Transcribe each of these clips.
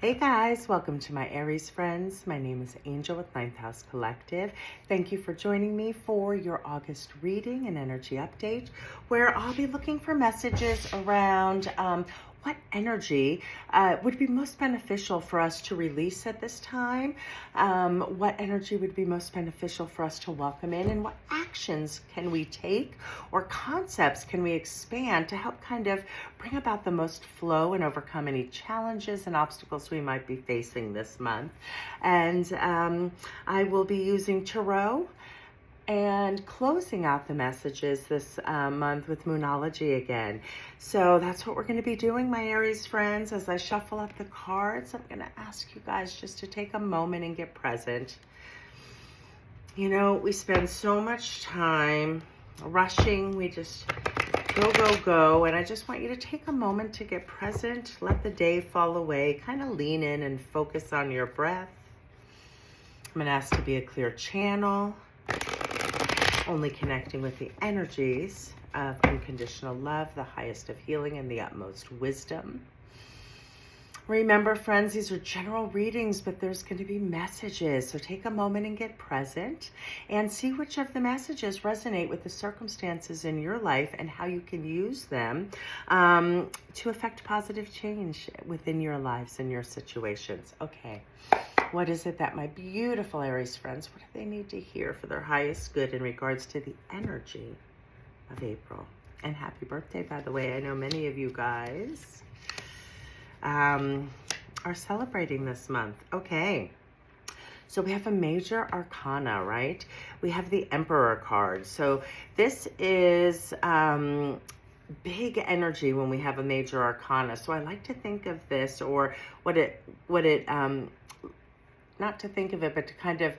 Hey guys, welcome to my Aries friends. My name is Angel with Ninth House Collective. Thank you for joining me for your August reading and energy update, where I'll be looking for messages around what energy would be most beneficial for us to release at this time, what energy would be most beneficial for us to welcome in, and what actions can we take or concepts can we expand to help kind of bring about the most flow and overcome any challenges and obstacles we might be facing this month. And I will be using tarot and closing out the messages this month with Moonology again. So that's what we're going to be doing, my Aries friends. As I shuffle up the cards, I'm going to ask you guys just to take a moment and get present. You know, we spend so much time rushing. We just go, go, go. And I just want you to take a moment to get present. Let the day fall away. Kind of lean in and focus on your breath. I'm going to ask to be a clear channel, only connecting with the energies of unconditional love, the highest of healing, and the utmost wisdom. Remember, friends, these are general readings, but there's going to be messages. So take a moment and get present and see which of the messages resonate with the circumstances in your life and how you can use them to affect positive change within your lives and your situations. Okay. What is it that my beautiful Aries friends, what do they need to hear for their highest good in regards to the energy of April? And happy birthday, by the way. I know many of you guys are celebrating this month. Okay. So we have a major arcana, right? We have the Emperor card. So this is big energy when we have a major arcana. So I like to think of this, or not to think of it, but to kind of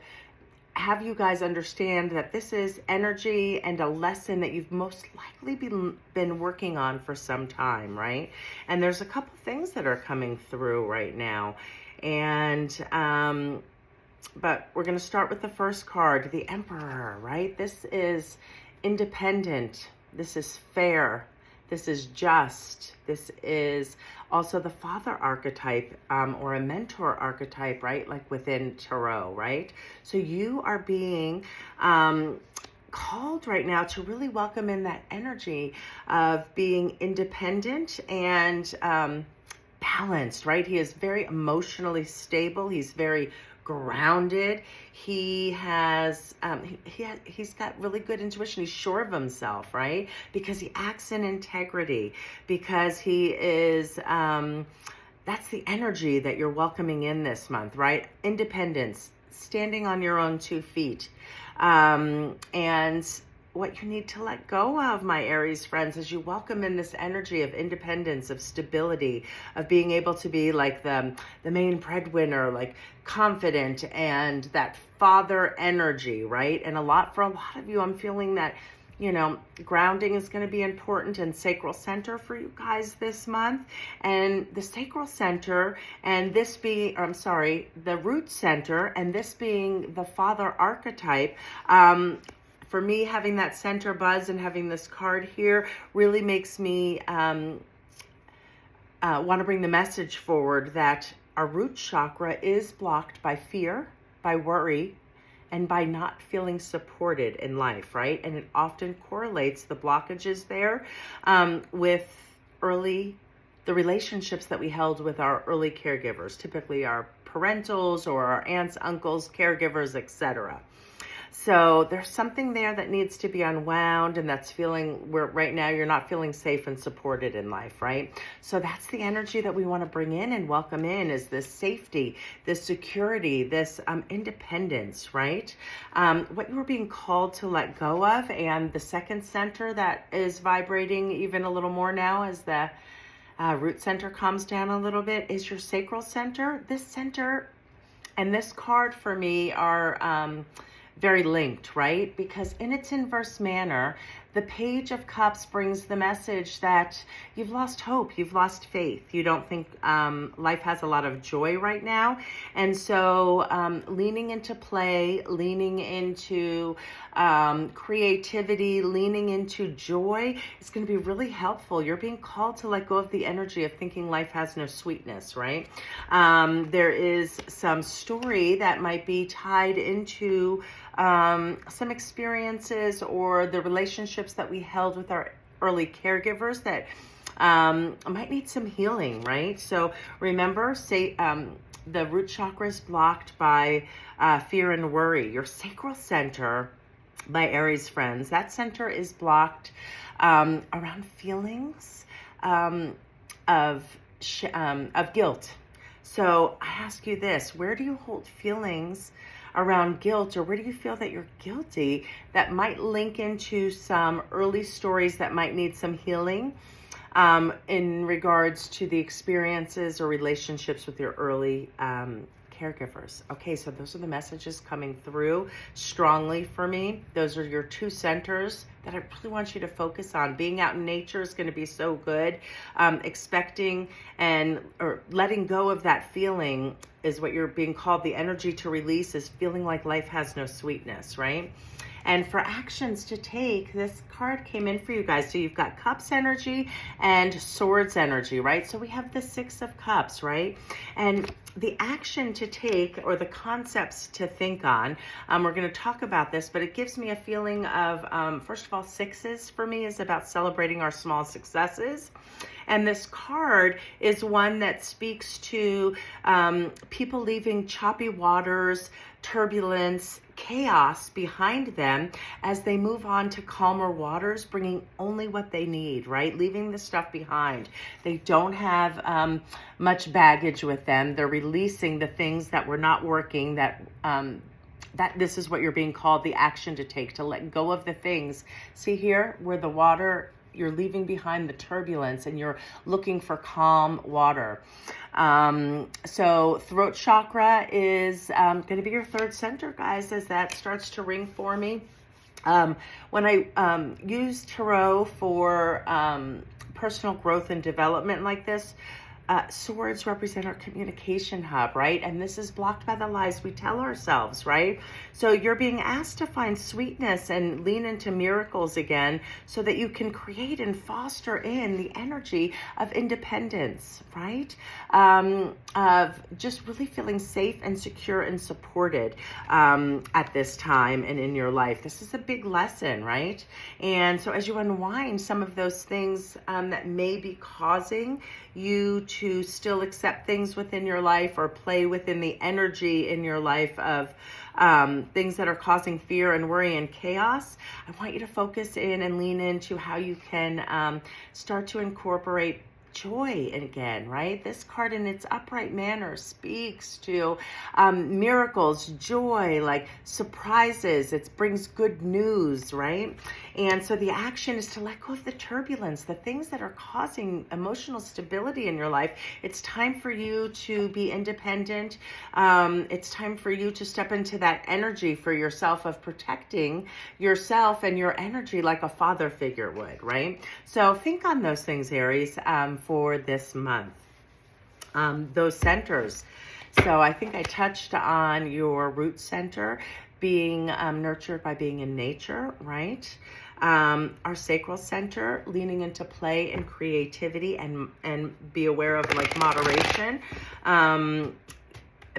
have you guys understand that this is energy and a lesson that you've most likely been working on for some time, right? And there's a couple things that are coming through right now. And, but we're going to start with the first card, the Emperor, right? This is independent. This is fair. This is just. This is also the father archetype or a mentor archetype, right? Like within tarot, right? So you are being called right now to really welcome in that energy of being independent and balanced, right? He is very emotionally stable. He's very grounded. He has he's got really good intuition. He's sure of himself, right? Because he acts in integrity, because he is that's the energy that you're welcoming in this month, right? Independence, standing on your own 2 feet. And what you need to let go of, my Aries friends, is you welcome in this energy of independence, of stability, of being able to be like the main breadwinner, like confident, and that father energy, right? And for a lot of you, I'm feeling that, you know, grounding is going to be important, and sacral center for you guys this month. And the sacral center, and this being, the root center, and this being the father archetype, for me, having that center buzz and having this card here really makes me want to bring the message forward that our root chakra is blocked by fear, by worry, and by not feeling supported in life, right? And it often correlates, the blockages there, with the relationships that we held with our early caregivers, typically our parentals or our aunts, uncles, caregivers, etc. So there's something there that needs to be unwound, and that's feeling where right now you're not feeling safe and supported in life, right? So that's the energy that we want to bring in and welcome in, is this safety, this security, this independence, right? What you were being called to let go of, and the second center that is vibrating even a little more now as the root center calms down a little bit, is your sacral center. This center and this card for me are very linked, right? Because in its inverse manner, The Page of Cups brings the message that you've lost hope, you've lost faith. You don't think life has a lot of joy right now. And so leaning into play, leaning into creativity, leaning into joy is going to be really helpful. You're being called to let go of the energy of thinking life has no sweetness, right? There is some story that might be tied into some experiences or the relationships that we held with our early caregivers that might need some healing, right? So remember, the root chakra is blocked by fear and worry. Your sacral center, my Aries friends, that center is blocked around feelings of guilt. So I ask you this: where do you hold feelings around guilt, or where do you feel that you're guilty that might link into some early stories that might need some healing in regards to the experiences or relationships with your early caregivers? Okay, so those are the messages coming through strongly for me. Those are your two centers that I really want you to focus on. Being out in nature is going to be so good. Expecting or letting go of that feeling is what you're being called. The energy to release is feeling like life has no sweetness, right? And for actions to take, this card came in for you guys. So you've got Cups energy and Swords energy, right? So we have the Six of Cups, right? And the action to take, or the concepts to think on, we're going to talk about this, but it gives me a feeling of, first of all, sixes for me is about celebrating our small successes. And this card is one that speaks to people leaving choppy waters, turbulence, chaos behind them as they move on to calmer waters, bringing only what they need, right? Leaving the stuff behind. They don't have much baggage with them. They're releasing the things that were not working, that this is what you're being called, the action to take, to let go of the things. See here where the water, you're leaving behind the turbulence and you're looking for calm water. So throat chakra is going to be your third center, guys, as that starts to ring for me. When I use tarot for personal growth and development like this, swords represent our communication hub, right? And this is blocked by the lies we tell ourselves, right? So you're being asked to find sweetness and lean into miracles again so that you can create and foster in the energy of independence, right? Of just really feeling safe and secure and supported at this time and in your life. This is a big lesson, right? And so as you unwind some of those things that may be causing you to still accept things within your life or play within the energy in your life of things that are causing fear and worry and chaos, I want you to focus in and lean into how you can start to incorporate joy again, right? This card in its upright manner speaks to miracles, joy, like surprises. It brings good news, right? And so the action is to let go of the turbulence, the things that are causing emotional stability in your life. It's time for you to be independent. It's time for you to step into that energy for yourself of protecting yourself and your energy like a father figure would, right? So think on those things, Aries, for this month. Those centers. So I think I touched on your root center being nurtured by being in nature, right? Our sacral center, leaning into play and creativity and be aware of like moderation.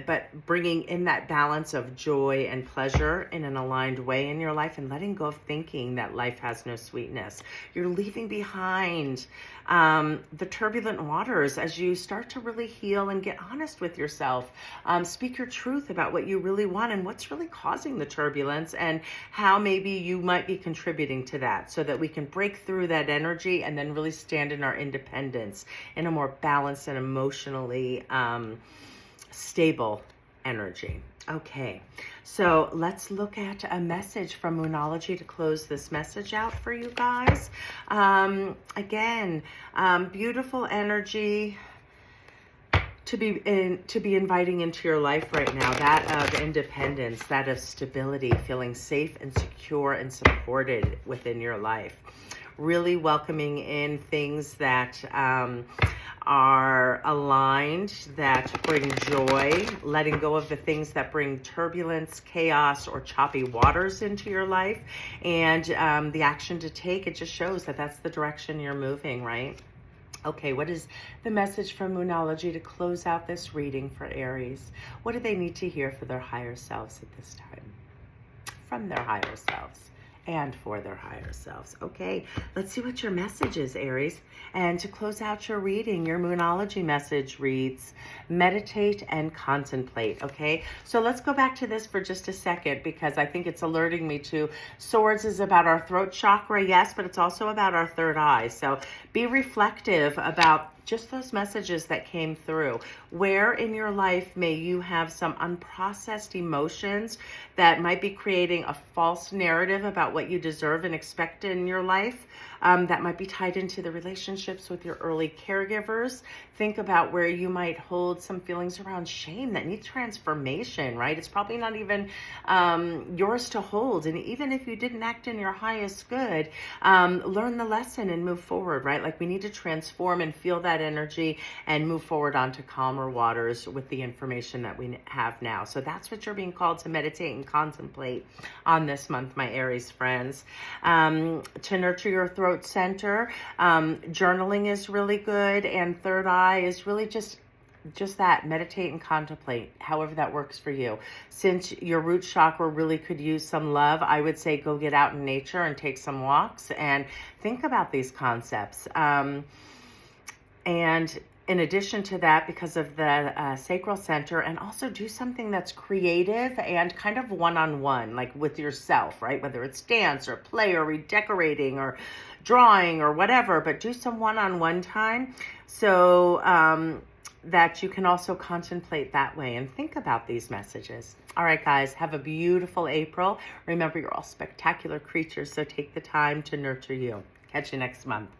But bringing in that balance of joy and pleasure in an aligned way in your life and letting go of thinking that life has no sweetness. You're leaving behind the turbulent waters as you start to really heal and get honest with yourself. Speak your truth about what you really want and what's really causing the turbulence and how maybe you might be contributing to that so that we can break through that energy and then really stand in our independence in a more balanced and emotionally stable energy. Okay, so let's look at a message from Moonology to close this message out for you guys. Again, beautiful energy. to be inviting into your life right now, that of independence, that of stability, feeling safe and secure and supported within your life. Really welcoming in things that are aligned, that bring joy, letting go of the things that bring turbulence, chaos, or choppy waters into your life, and the action to take. It just shows that that's the direction you're moving, right? Okay, what is the message from Moonology to close out this reading for Aries? What do they need to hear for their higher selves at this time? From their higher selves and for their higher selves. Okay, let's see what your message is, Aries. And to close out your reading, your Moonology message reads, meditate and contemplate. Okay, so let's go back to this for just a second, because I think it's alerting me to Swords is about our throat chakra, yes, but it's also about our third eye. So be reflective about just those messages that came through. Where in your life may you have some unprocessed emotions that might be creating a false narrative about what you deserve and expect in your life? That might be tied into the relationships with your early caregivers. Think about where you might hold some feelings around shame that need transformation, right? It's probably not even yours to hold. And even if you didn't act in your highest good, learn the lesson and move forward, right? Like, we need to transform and feel that energy and move forward onto calmer waters with the information that we have now. So that's what you're being called to meditate and contemplate on this month, my Aries friends. To nurture your throat center, journaling is really good, and third eye is really just that, meditate and contemplate, however that works for you. Since your root chakra really could use some love, I would say go get out in nature and take some walks and think about these concepts. And in addition to that, because of the sacral center, and also do something that's creative and kind of one-on-one, like with yourself, right? Whether it's dance or play or redecorating or drawing or whatever, but do some one-on-one time so that you can also contemplate that way and think about these messages. All right, guys, have a beautiful April. Remember, you're all spectacular creatures, so take the time to nurture you. Catch you next month.